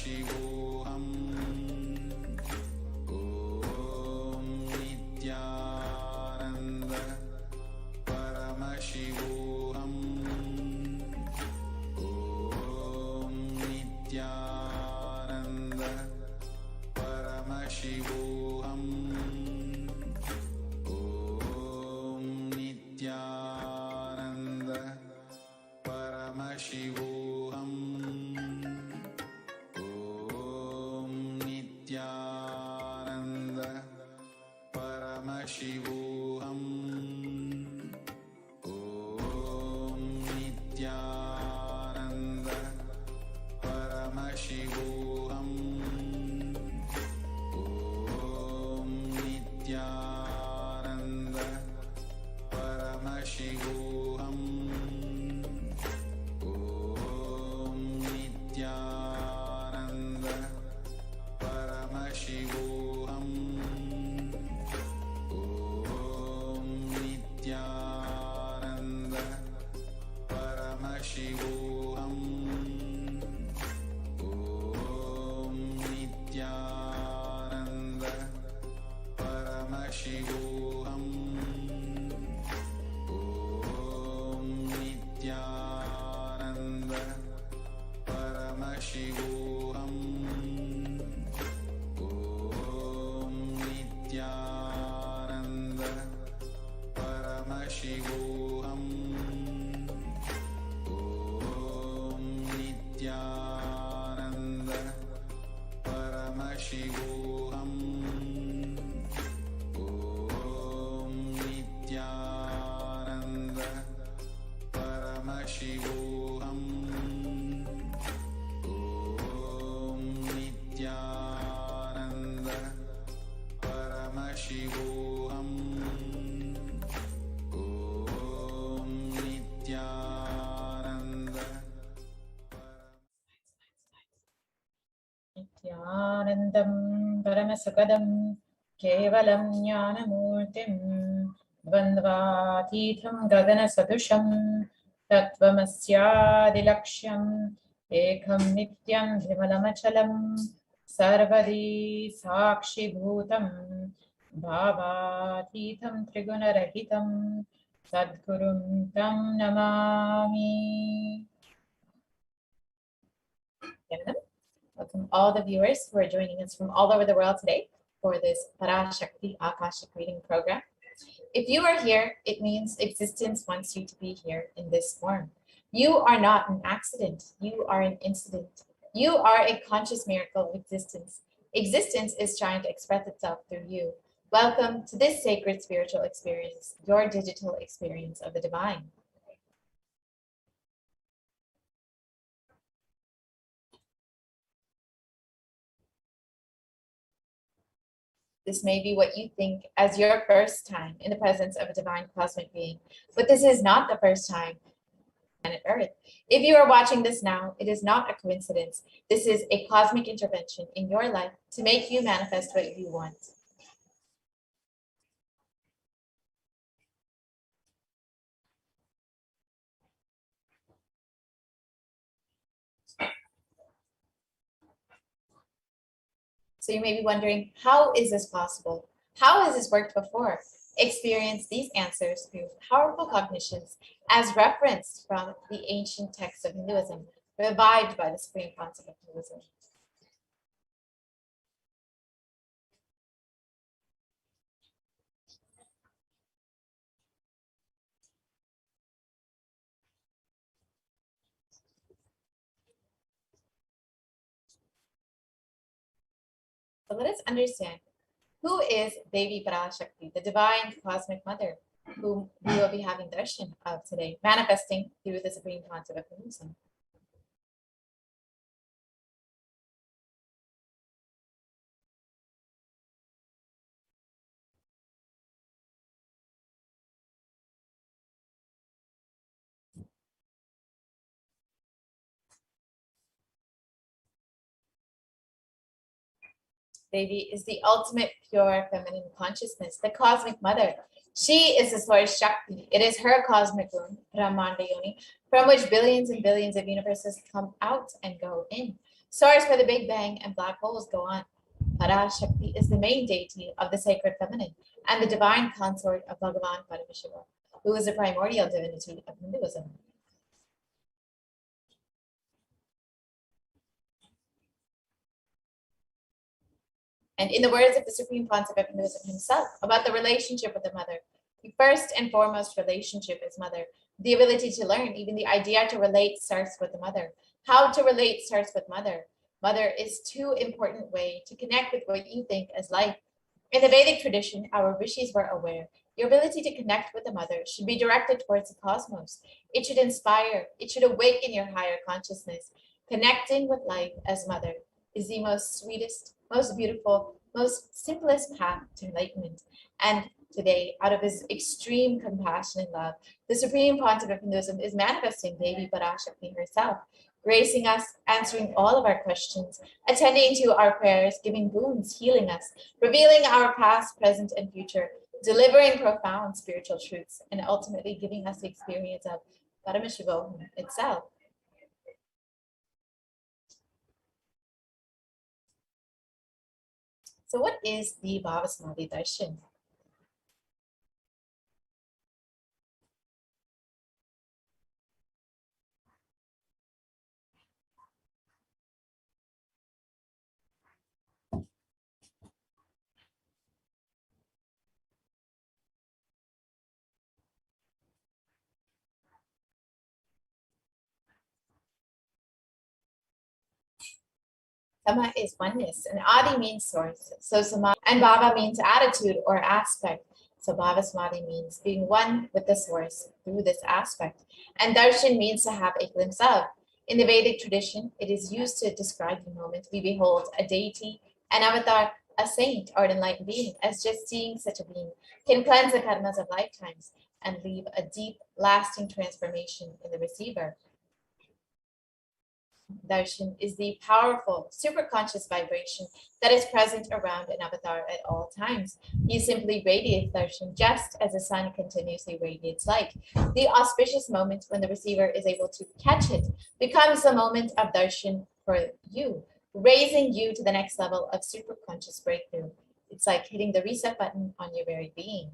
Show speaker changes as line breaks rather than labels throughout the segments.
Paramashivoham. Om Nithyananda Paramashivoham. Om Nithyananda Paramashivoham. Om Nithyananda Paramashivoham. Om Nithyananda Paramashivoham. Om Nithyananda Paramashivoham. Om Nithyananda Paramashivoham. Om Nithyananda Paramashivoham. Om Nithyananda Paramashivoham. Om Nithyananda Paramashivoham. Om Nithyananda Paramashivoham. Om Nithyananda Paramashivoham. Om Nithyananda Paramashivoham. Om Nithyananda Paramashivoham. Om Nithyananda Paramashivoham. Om Nithyananda
Nithyanandam Paramasukadam Kevalam Jnanamurtim Dvandvatitham Gaganasadusham Tattvamasyadilaksham Ekam Nityam Vimalamachalam Sarvadi Sakshi Bhutam Bhavatitham Trigunarahitam Sadgurum Tam Namami. Welcome all the viewers who are joining us from all over the world today for this Parashakti Akashic reading program. If you are here, it means existence wants you to be here in this form. You are not an accident. You are an incident. You are a conscious miracle of existence. Existence is trying to express itself through you. Welcome to this sacred spiritual experience, your digital experience of the divine. This may be what you think as your first time in the presence of a divine cosmic being, but this is not the first time on planet Earth. If you are watching this now, it is not a coincidence. This is a cosmic intervention in your life to make you manifest what you want. So you may be wondering, how is this possible? How has this worked before? Experience these answers through powerful cognitions as referenced from the ancient texts of Hinduism, revived by the supreme concept of Hinduism. So let us understand, who is Devi Parashakti, the divine cosmic mother, whom we will be having darshan of today, manifesting through the supreme concept of Hinduism. Devi is the ultimate pure feminine consciousness, the cosmic mother. She is the source Shakti. It is her cosmic womb, Brahmanda Yoni, from which billions and billions of universes come out and go in. Source where the Big Bang and black holes go on. Parashakti is the main deity of the sacred feminine and the divine consort of Bhagavan Paramashivoham, who is the primordial divinity of Hinduism. And in the words of the Supreme Concept of Hinduism himself, about the relationship with the mother, the first and foremost relationship is mother. The ability to learn, even the idea to relate, starts with the mother. How to relate starts with mother. Mother is too important way to connect with what you think as life. In the Vedic tradition, our rishis were aware your ability to connect with the mother should be directed towards the cosmos. It should inspire, it should awaken your higher consciousness. Connecting with life as mother is the most sweetest, most beautiful, most simplest path to enlightenment. And today, out of his extreme compassion and love, the Supreme Pontiff of Hinduism is manifesting Devi Parashakti herself, gracing us, answering all of our questions, attending to our prayers, giving boons, healing us, revealing our past, present, and future, delivering profound spiritual truths, and ultimately giving us the experience of Paramashivoham itself. So what is the Bhavasamadhi Darshan? Sama is oneness, and Adi means source. So Samadhi and Bhava means attitude or aspect. So Bhava Samadhi means being one with the source through this aspect. And Darshan means to have a glimpse of. In the Vedic tradition, it is used to describe the moment we behold a deity, an avatar, a saint, or an enlightened being, as just seeing such a being can cleanse the karmas of lifetimes and leave a deep, lasting transformation in the receiver. Darshan is the powerful, superconscious vibration that is present around an avatar at all times. He simply radiates darshan just as the sun continuously radiates light. The auspicious moment when the receiver is able to catch it becomes the moment of darshan for you, raising you to the next level of superconscious breakthrough. It's like hitting the reset button on your very being.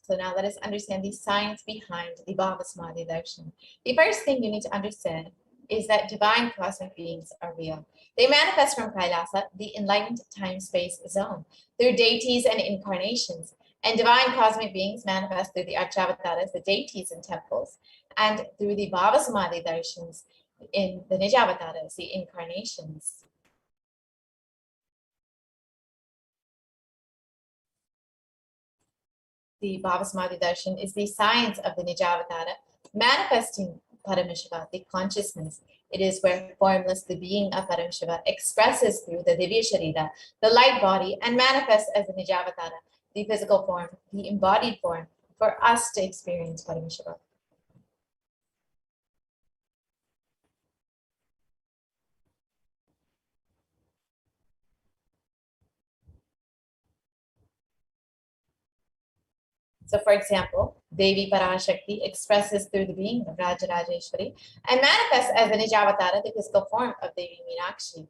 So now let us understand the science behind the Bhavasamadhi Darshan. The first thing you need to understand is that divine cosmic beings are real. They manifest from Kailasa, the enlightened time-space zone, through deities and incarnations. And divine cosmic beings manifest through the Archavataras, the deities in temples, and through the Bhavasamadhi Darshans in the Nijavataras, the incarnations. The Bhavasamadhi Darshan is the science of the Nijavatara, manifesting Paramashiva, the consciousness. It is where formless, the being of Paramashiva, expresses through the Divya Sharira, the light body, and manifests as the Nijavatara, the physical form, the embodied form, for us to experience Paramashiva. So for example, Devi Parashakti expresses through the being of Rajarajeshwari and manifests as the Nijavatara, the physical form of Devi Meenakshi.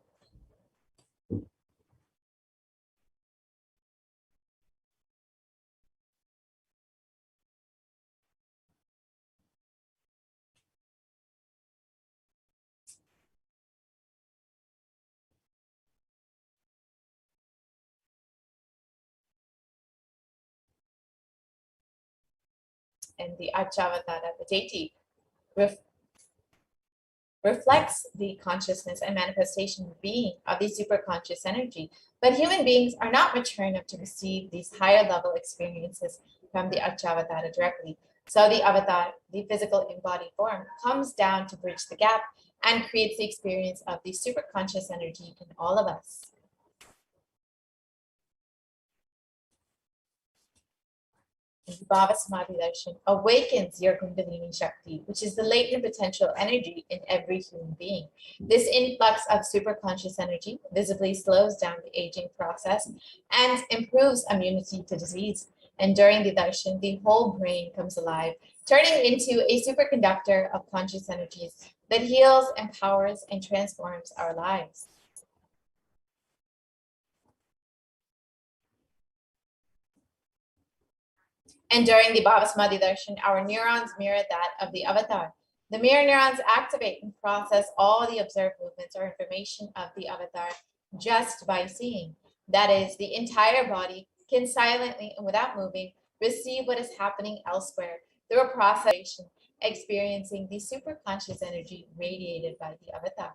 And the Archavatara, the deity, reflects the consciousness and manifestation being of the superconscious energy. But human beings are not mature enough to receive these higher level experiences from the Archavatara directly. So the avatar, the physical embodied form, comes down to bridge the gap and creates the experience of the superconscious energy in all of us. Bhava Samadhi Darshan awakens your Kundalini Shakti, which is the latent potential energy in every human being. This influx of superconscious energy visibly slows down the aging process and improves immunity to disease. And during the darshan, the whole brain comes alive, turning into a superconductor of conscious energies that heals, empowers, and transforms our lives. And during the Bhava Samadhi Darshan, our neurons mirror that of the avatar. The mirror neurons activate and process all the observed movements or information of the avatar just by seeing. That is, the entire body can silently and without moving receive what is happening elsewhere through a process, experiencing the superconscious energy radiated by the avatar.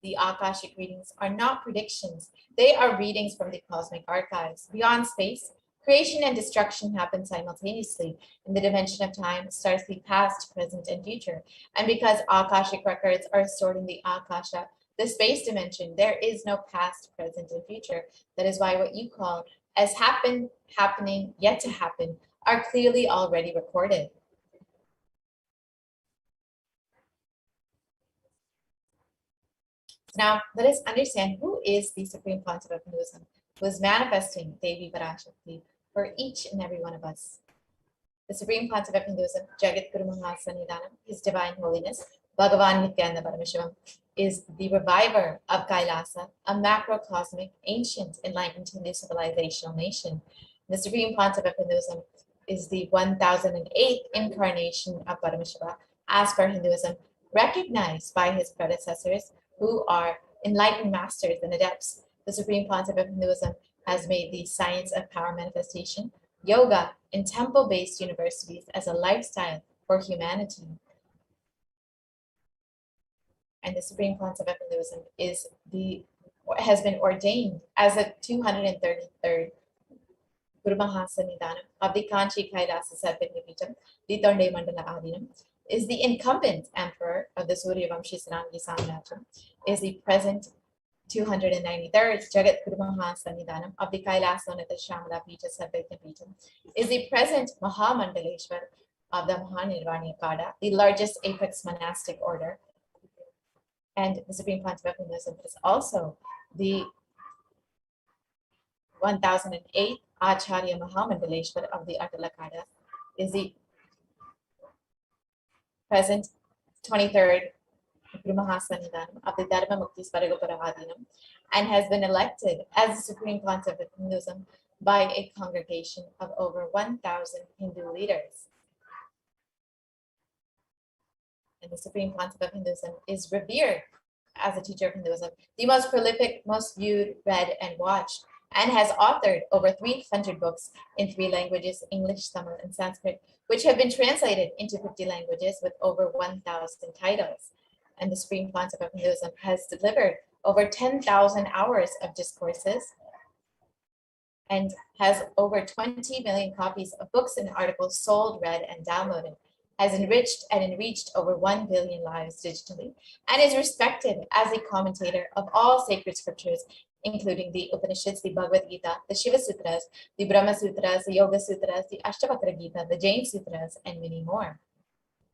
The Akashic readings are not predictions. They are readings from the cosmic archives. Beyond space, creation and destruction happen simultaneously. In the dimension of time, starts the past, present, and future. And because Akashic records are stored in the Akasha, the space dimension, there is no past, present, and future. That is why what you call as happened, happening, yet to happen, are clearly already recorded. Now, let us understand who is the Supreme Concept of Hinduism, who is manifesting Devi Parashakti for each and every one of us. The Supreme Concept of Hinduism, Jagat Guru Mahasannidhanam, His Divine Holiness, Bhagavan Nithyananda Paramashivam, is the reviver of Kailasa, a macrocosmic, ancient, enlightened Hindu civilizational nation. The Supreme Concept of Hinduism is the 1008th incarnation of Paramashiva, as per Hinduism, recognized by his predecessors, who are enlightened masters and adepts. The Supreme Concept of Hinduism has made the science of power manifestation, yoga, and temple-based universities as a lifestyle for humanity. And the Supreme Concept of Hinduism has been ordained as a 233rd Guru Mahasannidhanam of the Kanchi Kailasa Sarvagyapitam, the Tonde Mandala Adinam, is the incumbent emperor of the Suryavamshi Sanangi Samrajyam, is the present 293rd Jagat Guru Mahasannidhanam of the Kailasonata Shamala Pita Sarvagyapitam, is the present Mahamandaleshwar of the Mahanirvani Kada, the largest apex monastic order. And the Supreme Concept of Hinduism is also the 1008th Acharya Mahamandaleshwar of the Atalakada, is the present 23rd Guru Mahasannidhanam of the Dharma Mukti Sparagopara Adinam, and has been elected as the Supreme Concept of Hinduism by a congregation of over 1,000 Hindu leaders. And the Supreme Concept of Hinduism is revered as a teacher of Hinduism, the most prolific, most viewed, read, and watched, and has authored over 300 books in 3 languages, English, Tamil, and Sanskrit, which have been translated into 50 languages with over 1,000 titles. And the Supreme Concept of Hinduism has delivered over 10,000 hours of discourses and has over 20 million copies of books and articles sold, read, and downloaded, has enriched and enriched over 1 billion lives digitally, and is respected as a commentator of all sacred scriptures, including the Upanishads, the Bhagavad Gita, the Shiva Sutras, the Brahma Sutras, the Yoga Sutras, the Ashtavakra Gita, the Jain Sutras, and many more.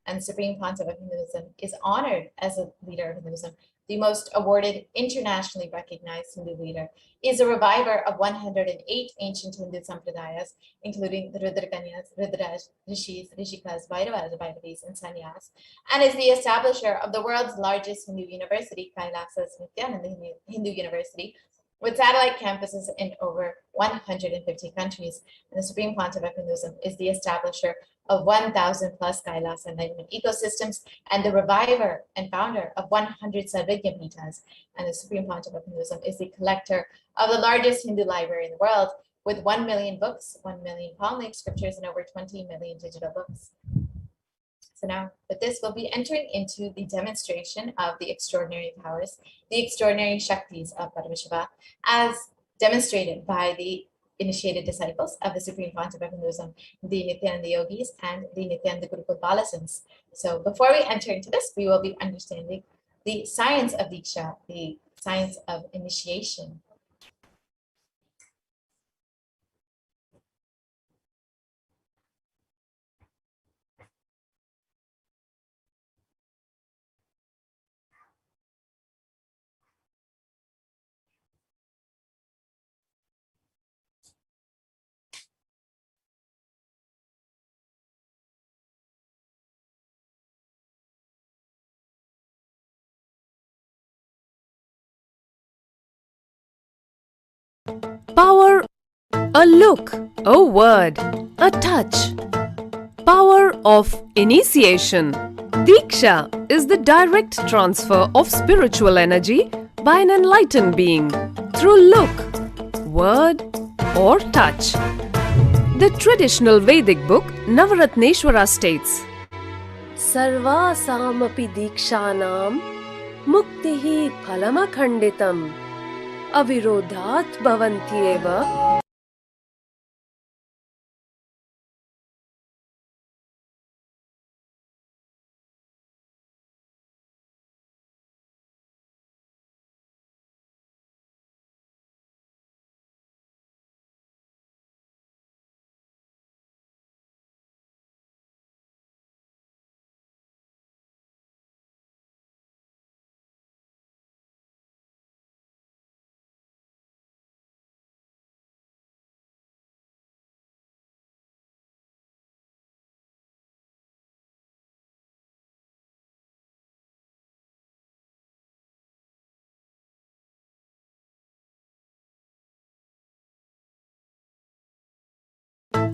And the Supreme Concept of Hinduism is honored as a leader of Hinduism. The most awarded, internationally recognized Hindu leader, is a reviver of 108 ancient Hindu sampradayas, including the Rudrakanyas, Rudraj, Rishis, Rishikas, Bhairavas, Bhairavis, and Sannyas, and is the establisher of the world's largest Hindu university, Kailasa's Nithyananda Hindu University, with satellite campuses in over 150 countries. And the Supreme Concept of Hinduism is the establisher of 1,000 plus Kailasa enlightenment ecosystems, and the reviver and founder of 100 Sarvagya Pitas. And the Supreme Concept of Hinduism is the collector of the largest Hindu library in the world, with 1 million books, 1 million palm leaf scriptures, and over 20 million digital books. So now, with this, we'll be entering into the demonstration of the extraordinary powers, the extraordinary Shaktis of Paramashiva, as demonstrated by the initiated disciples of the Supreme Concept of Hinduism, the Nithyananda Yogis and the Nithyananda Gurukul Balasins. So before we enter into this, we will be understanding the science of Diksha, the science of initiation.
Power, a look, a word, a touch. Power of initiation. Diksha is the direct transfer of spiritual energy by an enlightened being through look, word, or touch. The traditional Vedic book Navaratneshwara states, Sarvasamapi dikshanam muktihi phalamakhanditam avirodhat bhavantyeva.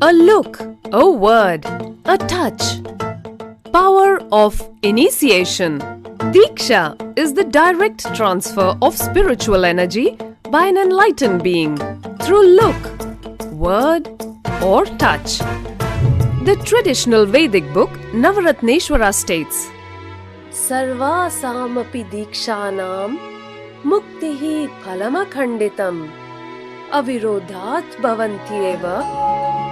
A look, a word, a touch. Power of initiation. Diksha is the direct transfer of spiritual energy by an enlightened being through look, word, or touch. The traditional Vedic book Navaratneshwara states, Sarvasamapi dikshanam muktihi phalamakhanditam avirodhat bhavantyeva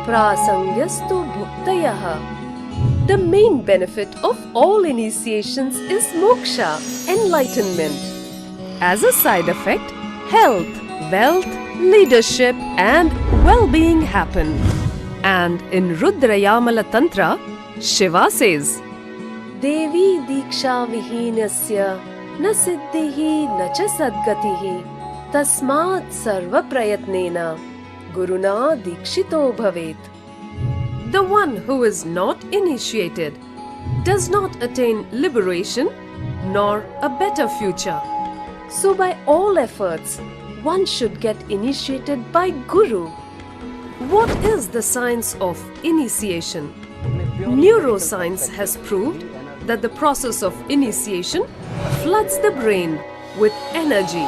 prasangyastu bhuktayah. The main benefit of all initiations is moksha, enlightenment. As a side effect, health, wealth, leadership and well-being happen. And in Rudrayamala Tantra, Shiva says, Devi diksha vihinasya na siddhihi na cha sadgatihi tasmat sarva prayatnena Guruna Dikshito Bhavet. The one who is not initiated does not attain liberation nor a better future. So by all efforts, one should get initiated by Guru. What is the science of initiation? Neuroscience has proved that the process of initiation floods the brain with energy.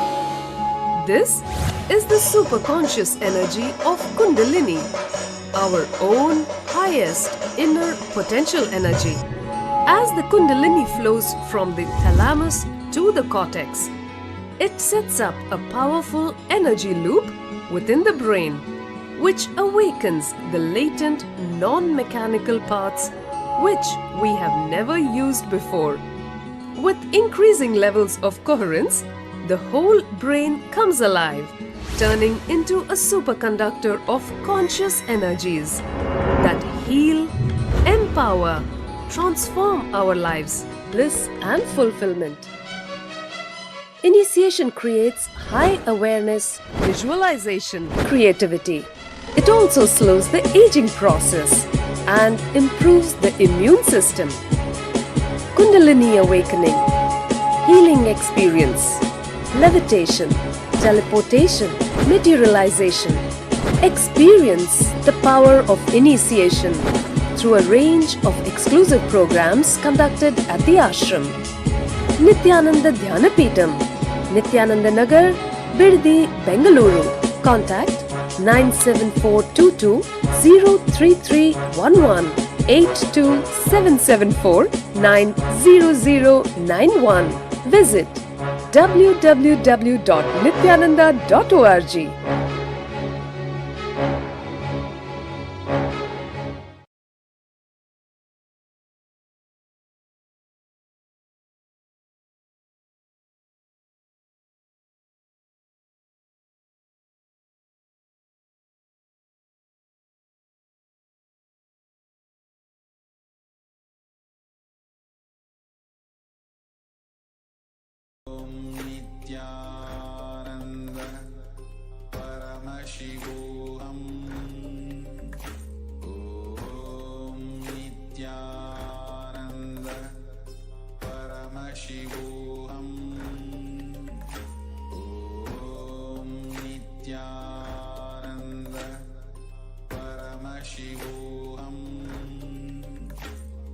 This is the superconscious energy of Kundalini, our own highest inner potential energy. As the Kundalini flows from the thalamus to the cortex, it sets up a powerful energy loop within the brain, which awakens the latent non-mechanical parts which we have never used before. With increasing levels of coherence, the whole brain comes alive, turning into a superconductor of conscious energies that heal, empower, transform our lives, bliss and fulfillment. Initiation creates high awareness, visualization, creativity. It also slows the aging process and improves the immune system. Kundalini awakening, healing experience, levitation, teleportation, materialization. Experience the power of initiation through a range of exclusive programs conducted at the ashram. Nithyananda Dhyanapitham, Nithyananda Nagar, Birdi, Bengaluru. Contact 97422 03311 82774 90091. Visit www.nithyananda.org.
Paramashivoham. Om Nithyananda Paramashivoham. Om Nithyananda Paramashivoham.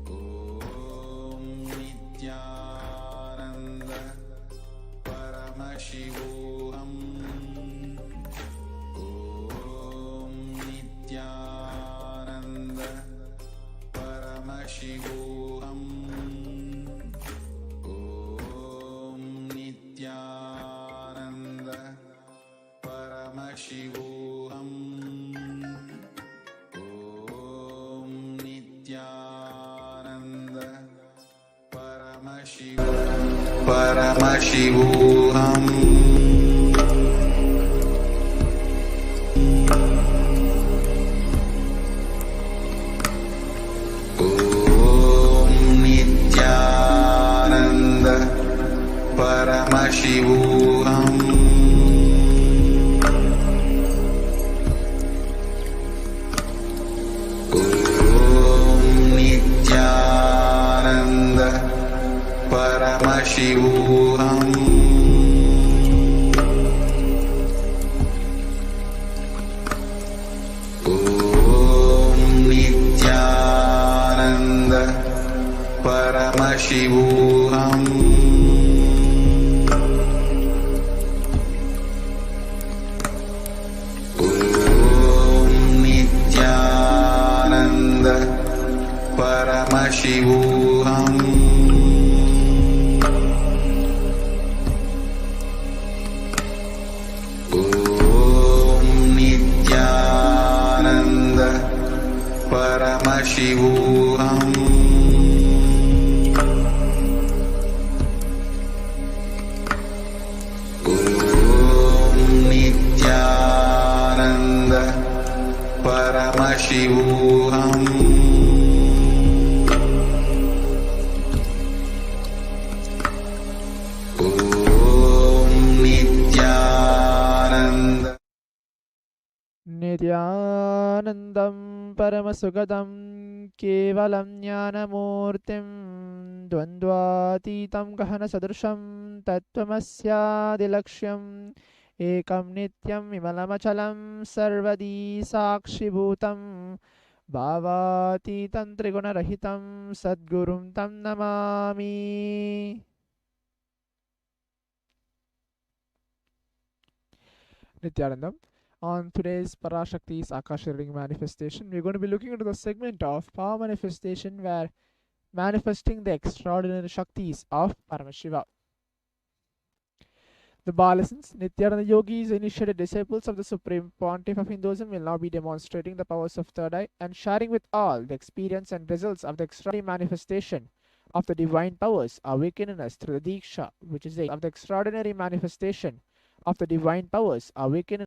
Om Nithyananda Paramashivoham. Om Nithyananda Paramashivoham. Om Nithyananda Paramashivoham. Om Nithyananda Paramashivoham. Om Nithyananda Paramashivoham. Om Nithyananda Paramashivoham. Om Nithyananda Paramashivoham. Om Nithyananda Paramashivoham. Om Nithyananda Paramashivoham. Om Nithyananda Paramashivoham. Om Nithyananda
Nithyanandam Paramasukadam Kevalam Jnanamurtim Dvandvatitam Gahana Sadrusham Tattvamasyaadilaksham Ekam Nityam Vimalamachalam Sarvadi Sakshibhutam Bhavatitam Trigunarahitam Sadgurum Tam Namami. Nithyanandam. On today's Parashakti's Akashic reading manifestation, we're going to be looking into the segment of power manifestation where manifesting the extraordinary Shaktis of Paramashiva. The Balasans, Nityananda yogis, initiated disciples of the Supreme Pontiff of Hinduism, will now be demonstrating the powers of Third Eye and sharing with all the experience and results of the extraordinary manifestation of the divine powers awakened in us through the Diksha, which is of the extraordinary manifestation of the divine powers awakened